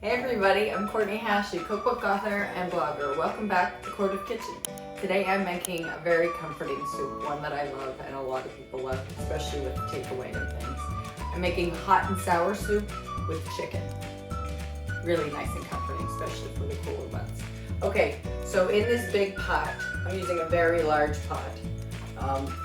Hey everybody, I'm Courtney Hashi, cookbook author and blogger. Welcome back to Court of Kitchen. Today I'm making a very comforting soup, one that I love and a lot of people love, especially with takeaway and things. I'm making hot and sour soup with chicken. Really nice and comforting, especially for the cooler months. Okay, so in this big pot, I'm using a very large pot,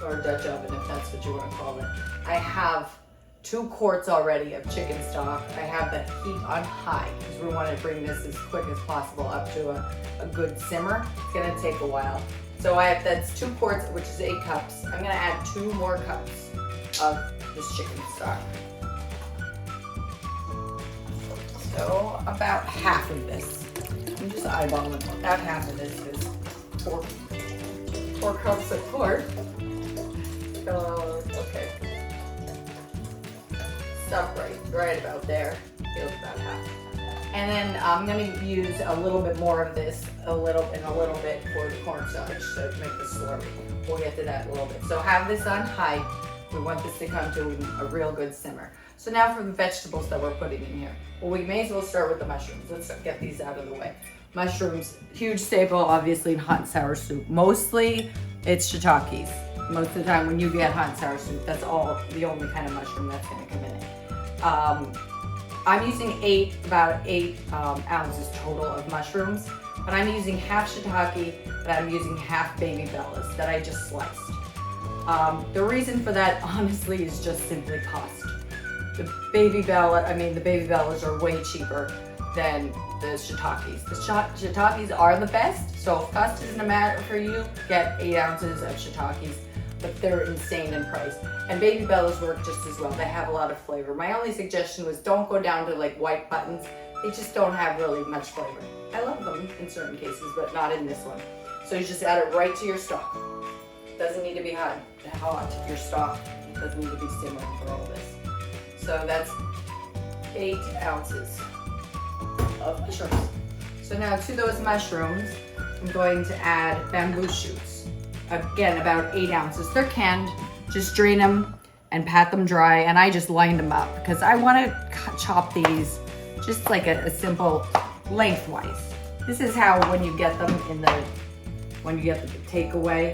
or Dutch oven if that's what you want to call it. I have 2 quarts already of chicken stock. I have the heat on high because we want to bring this as quick as possible up to a good simmer. It's gonna take a while. So that's 2 quarts, which is 8 cups. I'm gonna add 2 more cups of this chicken stock. So about half of this. I'm just eyeballing about half of this is 4 cups of quart. Okay. Stuff right about there. Feels about half. And then I'm going to use a little bit more of this, a little bit for the cornstarch to make the slurry. We'll get to that in a little bit. So have this on high. We want this to come to a real good simmer. So now for the vegetables that we're putting in here. Well, we may as well start with the mushrooms. Let's get these out of the way. Mushrooms, huge staple, obviously, in hot and sour soup. Mostly, it's shiitakes. Most of the time when you get hot and sour soup, that's the only kind of mushroom that's going to come in it. I'm using about 8 ounces total of mushrooms, but I'm using half shiitake, but I'm using half baby bellas that I just sliced. The reason for that, honestly, is just simply cost. The baby bellas are way cheaper than the shiitakes. The shiitakes are the best, so if cost isn't a matter for you, get 8 ounces of shiitakes. But they're insane in price. And baby bellas work just as well. They have a lot of flavor. My only suggestion was don't go down to like white buttons. They just don't have really much flavor. I love them in certain cases, but not in this one. So you just add it right to your stock. Doesn't need to be hot. Your stock doesn't need to be simmering for all this. So that's 8 ounces of mushrooms. So now to those mushrooms, I'm going to add bamboo shoots. Again, about 8 ounces. They're canned. Just drain them and pat them dry. And I just lined them up because I want to chop these just like a simple lengthwise. This is how when you get them when you get the takeaway.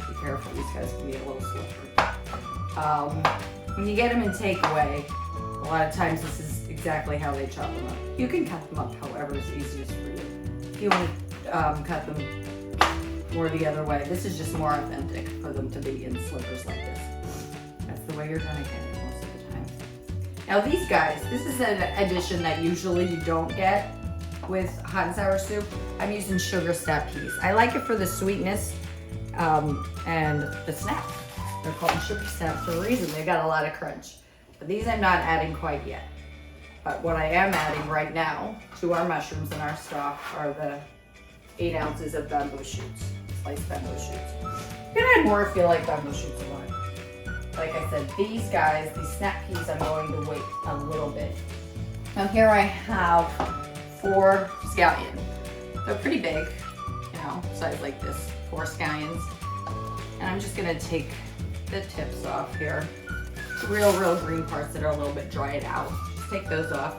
Be careful, these guys can be a little slippery. When you get them in takeaway, a lot of times this is exactly how they chop them up. You can cut them up however is easiest for you. If you want to cut them more the other way. This is just more authentic for them to be in slivers like this. That's the way you're gonna get it most of the time. Now these guys, this is an addition that usually you don't get with hot and sour soup. I'm using sugar snap peas. I like it for the sweetness and the snap. They're called sugar snaps for a reason. They got a lot of crunch. But these I'm not adding quite yet. But what I am adding right now to our mushrooms in our stock are the 8 ounces of bamboo shoots. Sliced bamboo shoots. You can add more if you like bamboo shoots a lot. Like I said, these snap peas, I'm going to wait a little bit. Now here I have 4 scallions. They're pretty big, size like this, 4 scallions. And I'm just gonna take the tips off here. The real green parts that are a little bit dried out. Just take those off.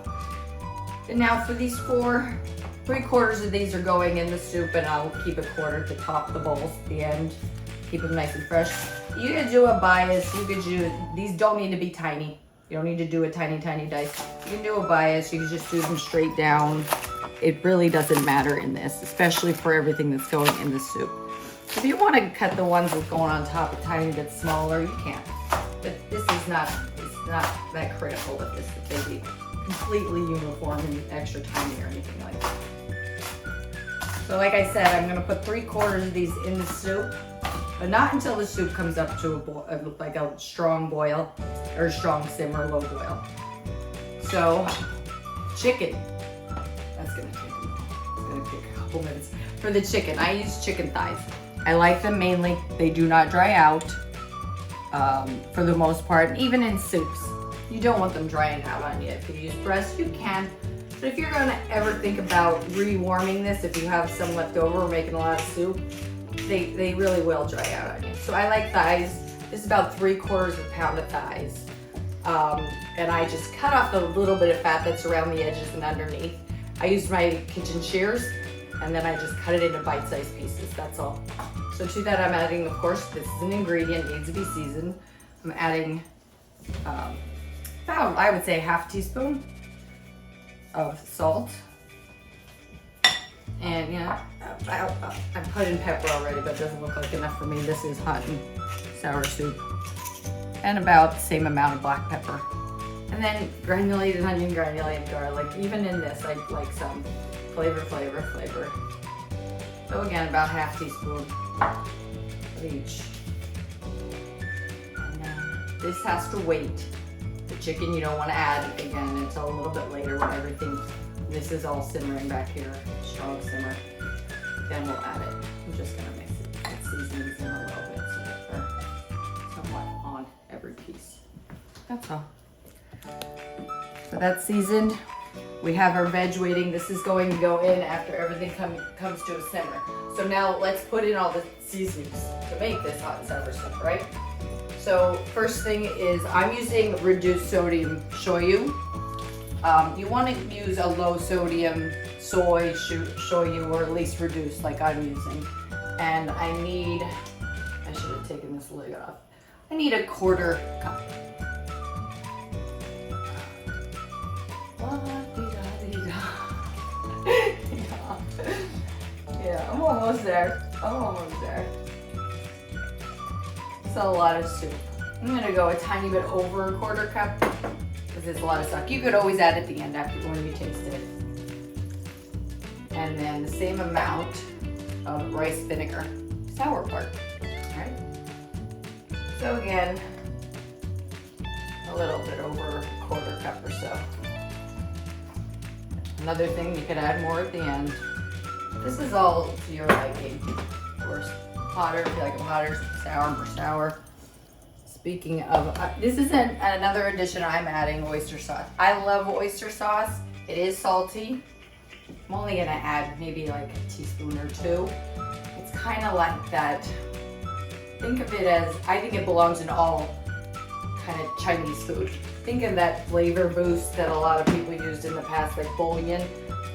And now for these 3/4 of these are going in the soup, and I'll keep 1/4 to top the bowls at the end. Keep them nice and fresh. You could do a bias. These don't need to be tiny. You don't need to do a tiny dice. You can do a bias. You can just do them straight down. It really doesn't matter in this, especially for everything that's going in the soup. If you want to cut the ones that's going on top a tiny bit smaller, you can. But this is not that critical with this, that they be completely uniform and extra tiny or anything like that. So like I said, I'm going to put 3/4 of these in the soup, but not until the soup comes up to a strong boil, or strong simmer, low boil. So chicken, that's going to take a couple minutes. For the chicken, I use chicken thighs. I like them mainly. They do not dry out for the most part, even in soups. You don't want them drying out on you. If you use breast, you can. But if you're gonna ever think about rewarming this, if you have some left over or making a lot of soup, they really will dry out on you. So I like thighs. This is about 3/4 pound of thighs. And I just cut off the little bit of fat that's around the edges and underneath. I used my kitchen shears, and then I just cut it into bite-sized pieces, that's all. So to that I'm adding, of course, this is an ingredient, needs to be seasoned. I'm adding about, I would say, half teaspoon of salt. And yeah, I put in pepper already, but it doesn't look like enough for me. This is hot and sour soup. And about the same amount of black pepper. And then granulated onion, granulated garlic. Even in this, I like some flavor. So again, about half teaspoon of each. And then this has to wait. The chicken you don't want to add again until a little bit later when everything, this is all simmering back here, strong simmer. Then we'll add it. I'm just gonna mix it, get seasonings in a little bit so that they're somewhat on every piece. That's all. So that's seasoned. We have our veg waiting. This is going to go in after everything comes to a simmer. So now let's put in all the seasonings to make this hot and sour soup, right? So first thing is I'm using reduced sodium shoyu. You want to use a low sodium soy shoyu, or at least reduced like I'm using. And I should have taken this lid off. I need a 1/4 cup. Yeah, I'm almost there. It's a lot of soup. I'm gonna go a tiny bit over a 1/4 cup because it's a lot of stock. You could always add at the end after when you taste it. And then the same amount of rice vinegar, sour part, right? So again, a little bit over a 1/4 cup or so. Another thing, you could add more at the end. This is all to your liking. Of course, hotter, if you like them hotter, sour, more sour. Speaking of, this is another addition I'm adding, oyster sauce. I love oyster sauce. It is salty. I'm only gonna add maybe like a teaspoon or 2. It's kind of like that. Think of it as, I think it belongs in all kind of Chinese food. Think of that flavor boost that a lot of people used in the past, like bouillon.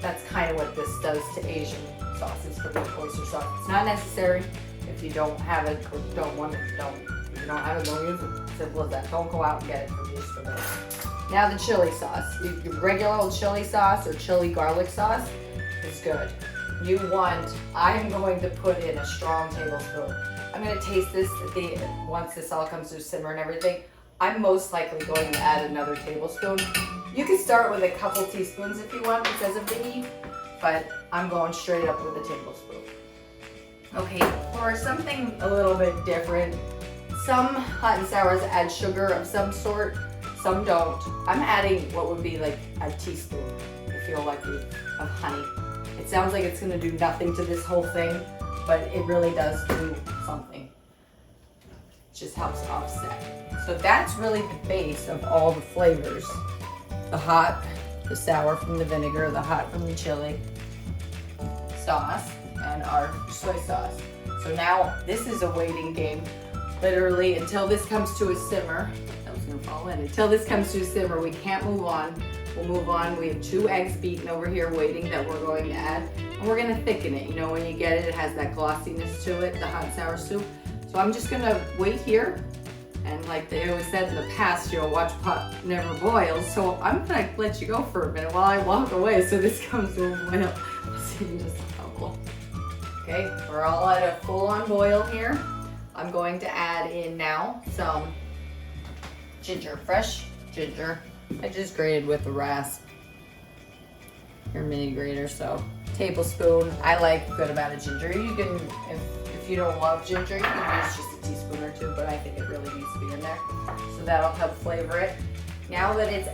That's kind of what this does to Asian sauces for me, oyster sauce. It's not necessary if you don't have it or don't want it. If you don't have it, don't use it. Simple as that. Don't go out and get it from just for this. Now the chili sauce. Your regular old chili sauce or chili garlic sauce is good. I'm going to put in a strong tablespoon. I'm going to taste this once this all comes to a simmer and everything. I'm most likely going to add another tablespoon. You can start with a couple teaspoons if you want because of the heat, but I'm going straight up with a tablespoon. Okay, for something a little bit different, some hot and sours add sugar of some sort, some don't. I'm adding what would be like a teaspoon, if you're lucky, of honey. It sounds like it's gonna do nothing to this whole thing, but it really does do something. It just helps offset. So that's really the base of all the flavors. The hot, the sour from the vinegar, the hot from the chili sauce, and our soy sauce. So now this is a waiting game, literally until this comes to a simmer. That was gonna fall in. Until this comes to a simmer, we can't move on. We'll move on. We have 2 eggs beaten over here waiting that we're going to add, and we're gonna thicken it. You know, when you get it, it has that glossiness to it, the hot and sour soup. So I'm just gonna wait here. And like they always said in the past, watch pot never boils. So I'm gonna let you go for a minute while I walk away so this comes to a boil. I'll see you in just a couple. Okay, we're all at a full-on boil here. I'm going to add in now some ginger, fresh ginger. I just grated with a rasp. Your mini grater, so tablespoon. I like a good amount of ginger. You can, if you don't love ginger, you can use just a teaspoon or 2, but I think it really needs to be in there. So that'll help flavor it. Now that it's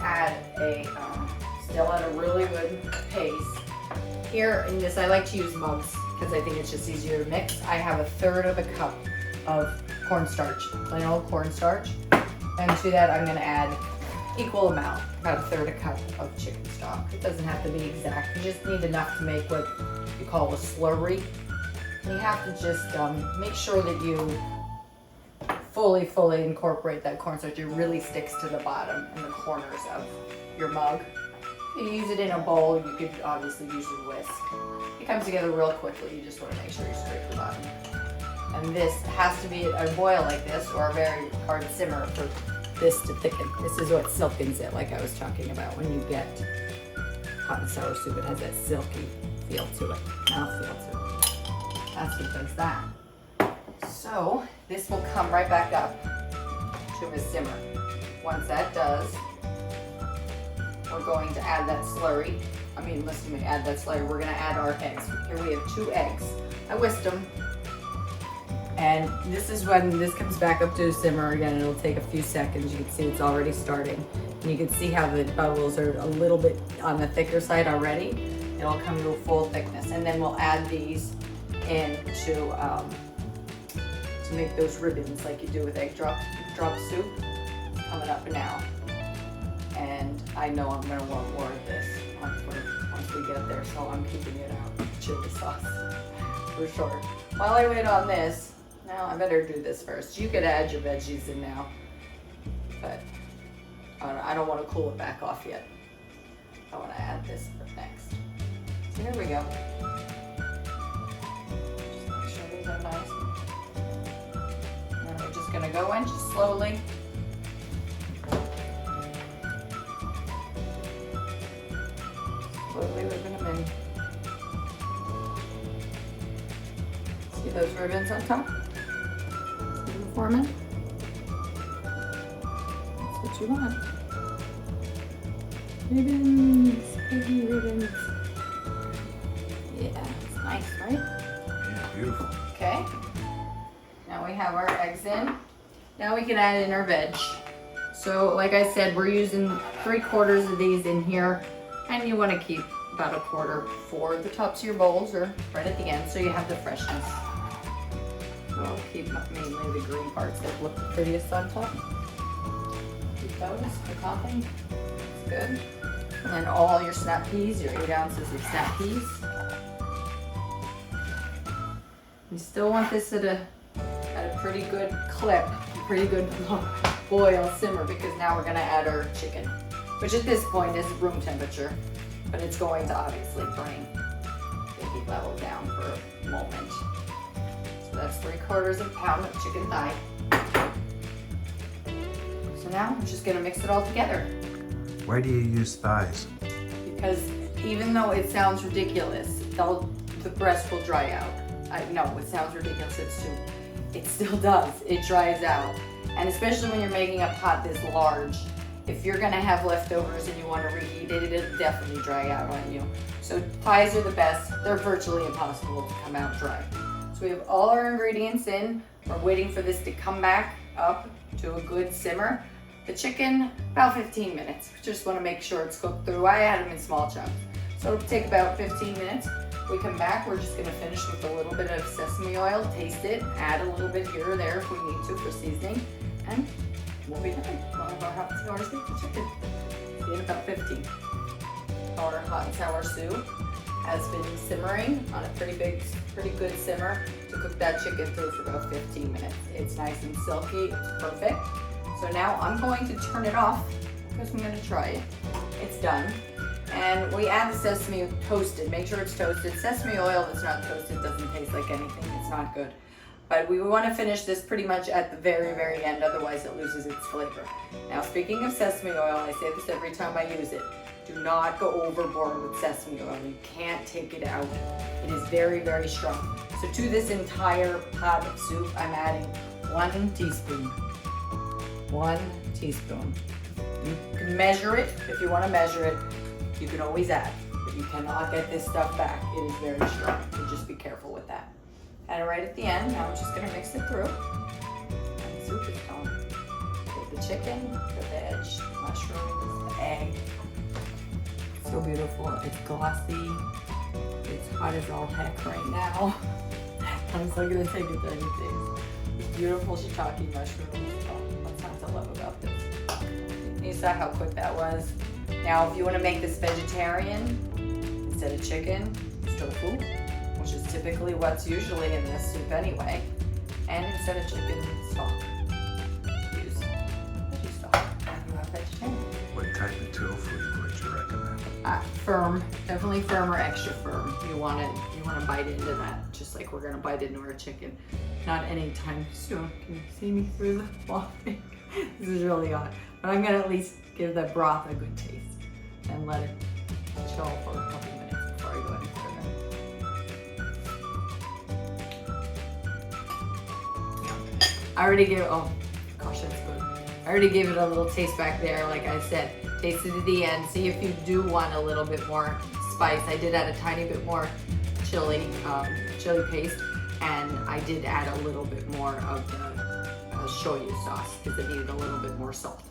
still at a really good pace, here in this I like to use mugs because I think it's just easier to mix. I have 1/3 cup of cornstarch, plain old cornstarch. And to that I'm gonna add equal amount, about 1/3 cup of chicken stock. It doesn't have to be exact, you just need enough to make what you call a slurry. You have to just make sure that you fully incorporate that cornstarch. It really sticks to the bottom and the corners of your mug. You use it in a bowl, you could obviously use a whisk. It comes together real quickly, you just want to make sure you scrape the bottom. And this has to be a boil like this or a very hard simmer for this to thicken. This is what silkens it, like I was talking about when you get hot and sour soup. It has that silky feel to it, mouth feel to it. That's what does that. So this will come right back up to a simmer. Once that does, we're going to add that slurry. Listen to me, add that slurry. We're gonna add our eggs. Here we have 2 eggs. I whisked them. And this is when this comes back up to a simmer again. It'll take a few seconds. You can see it's already starting. And you can see how the bubbles are a little bit on the thicker side already. It'll come to a full thickness. And then we'll add these in to make those ribbons like you do with egg drop soup. It's coming up now. And I know I'm gonna want more of this once we get there, so I'm keeping it out. Chili sauce, for sure. While I wait on this, now I better do this first. You could add your veggies in now, but I don't want to cool it back off yet. I want to add this next. So here we go. Just make sure these are nice. And we're just gonna go in just slowly. Slowly whipping them in. See those ribbons on top? Foreman. That's what you want. Ribbons, piggy ribbons. Yeah, it's nice, right? Yeah, beautiful. Okay. Now we have our eggs in. Now we can add in our veg. So like I said, we're using 3/4 of these in here, and you want to keep about 1/4 for the tops of your bowls or right at the end so you have the freshness. I'll keep mainly the green parts that look the prettiest on top. Keep those for topping. It's good. And then all your snap peas, your 8 ounces of snap peas. You still want this at a pretty good clip, pretty good boil simmer, because now we're gonna add our chicken, which at this point is room temperature, but it's going to obviously bring the heat level down for a moment. That's 3/4 of a pound of chicken thigh. So now I'm just gonna mix it all together. Why do you use thighs? Because even though it sounds ridiculous, the breast will dry out. I know it sounds ridiculous, it's soup. It still does, it dries out. And especially when you're making a pot this large, if you're gonna have leftovers and you wanna reheat it, it'll definitely dry out on you. So thighs are the best. They're virtually impossible to come out dry. So we have all our ingredients in. We're waiting for this to come back up to a good simmer. The chicken, about 15 minutes. Just want to make sure it's cooked through. I add them in small chunks. So it'll take about 15 minutes. We come back, we're just gonna finish with a little bit of sesame oil, taste it, add a little bit here or there if we need to for seasoning, and we'll be done. We'll have our hot and sour soup for chicken. See in about 15. Our hot and sour soup has been simmering on a pretty good simmer to cook that chicken through for about 15 minutes. It's nice and silky, it's perfect. So now I'm going to turn it off because I'm gonna try it. It's done. And we add the sesame toasted. Make sure it's toasted. Sesame oil that's not toasted doesn't taste like anything. It's not good. But we want to finish this pretty much at the very, very end, otherwise it loses its flavor. Now, speaking of sesame oil, I say this every time I use it. Do not go overboard with sesame oil. You can't take it out. It is very, very strong. So to this entire pot of soup, I'm adding 1 teaspoon. 1 teaspoon. You can measure it if you want to measure it. You can always add, but you cannot get this stuff back. It is very strong, so just be careful with that. Add it right at the end. Now I'm just gonna mix it through. And the soup is done. Get the chicken, the veg, the mushrooms, the egg. So beautiful, it's glossy. It's hot as all heck right now. I'm still gonna take it 30 days. These beautiful shiitake mushrooms. Oh, what's not to love about this? You saw how quick that was. Now, if you want to make this vegetarian, instead of chicken, it's tofu, which is typically what's usually in this soup anyway. And instead of chicken, stock. type of tofu would you recommend? Firm, definitely firm or extra firm. You want to bite into that, just like we're gonna bite into our chicken. Not anytime soon. Can you see me through the wall? This is really hot, but I'm gonna at least give the broth a good taste and let it chill for a couple minutes before I go any further. Yeah. I already gave. Oh gosh, that's good. I already gave it a little taste back there, like I said. Taste it at the end. See if you do want a little bit more spice. I did add a tiny bit more chili paste, and I did add a little bit more of the shoyu sauce because it needed a little bit more salt.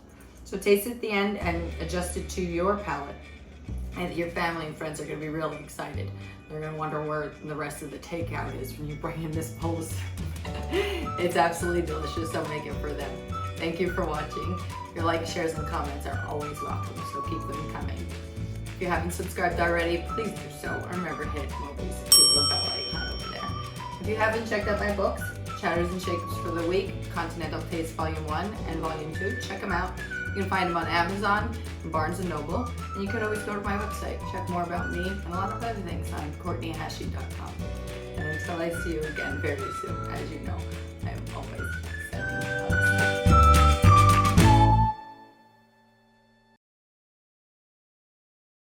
So taste it at the end and adjust it to your palate. And your family and friends are going to be really excited. They're going to wonder where the rest of the takeout is when you bring in this bowl of soup. It's absolutely delicious, so make it for them. Thank you for watching. Your likes, shares, and comments are always welcome, so keep them coming. If you haven't subscribed already, please do so. And remember, hit Moby's cute little bell icon over there. If you haven't checked out my books, Chatters and Shakers for the Week, Continental Taste Volume 1 and Volume 2, check them out. You can find them on Amazon and Barnes & Noble. And you could always go to my website, check more about me and a lot of other things on CourtneyHashy.com. And until I see you again very soon, as you know, I am always sending hugs.